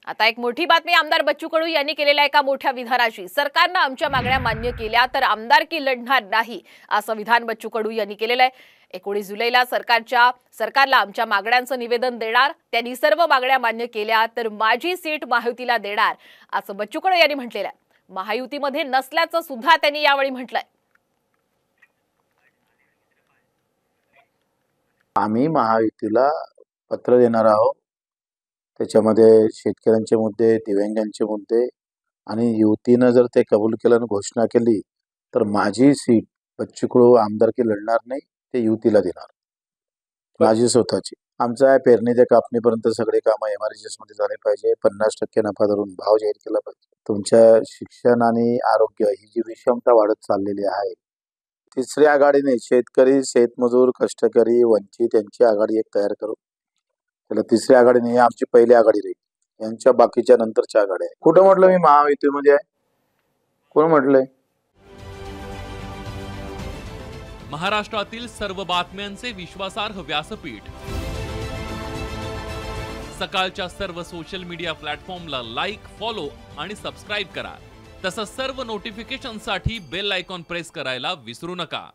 आता एक मोठी बातमी आमदार बच्चू कडू यांनी केलेल्या एका मोठ्या विधानाची। सरकारने आमच्या मागण्या मान्य केल्या तर आमदारकी लढणार नाही असं विधान बच्चू कडू यांनी केलेलं आहे। 19 जुलैला सरकारला आमच्या मागण्यांचं निवेदन देणार, त्यांनी सर्व मागण्या मान्य केल्या तर माझी सीट महायुतीला देणार असं बच्चू कडू यांनी म्हटलेलं आहे। महायुतीमध्ये नसल्याचं सुद्धा त्यांनी यावेळी म्हटलंय। आम्ही महायुतीला पत्र देणार आहोत। त्याच्यामध्ये शेतकऱ्यांचे मुद्दे, दिव्यांगांचे मुद्दे आणि युतीनं जर ते कबूल केलं आणि घोषणा केली तर माझी सीट बच्चू कडू आमदारकी लढणार नाही, ते युतीला देणार, माझी स्वतःची। आमचा पेरणी ते कापणीपर्यंत सगळे कामं एमआरजीएस मध्ये झाले पाहिजे। 50% नफा धरून भाव जाहीर केला पाहिजे। तुमच्या शिक्षण आणि आरोग्य ही जी विषमता वाढत चाललेली आहे, तिसरी आघाडीने शेतकरी, शेतमजूर, कष्टकरी, वंचित यांची आघाडी एक तयार करू। त्याला तिसरी आघाडी नाही, आमची पहिली आघाडी राहील। यांच्या बाकीच्या नंतरच्या आघाड्या। कुठं म्हटलं मी महायुतीमध्ये आहे? कोण म्हटलंय? महाराष्ट्रातील सर्व बातम्यांचे विश्वासार्ह व्यासपीठ, सकाळच्या सर्व सोशल मीडिया प्लॅटफॉर्मला लाईक, फॉलो आणि सबस्क्राईब करा। तसंच सर्व नोटिफिकेशनसाठी बेल आयकॉन प्रेस करायला विसरू नका।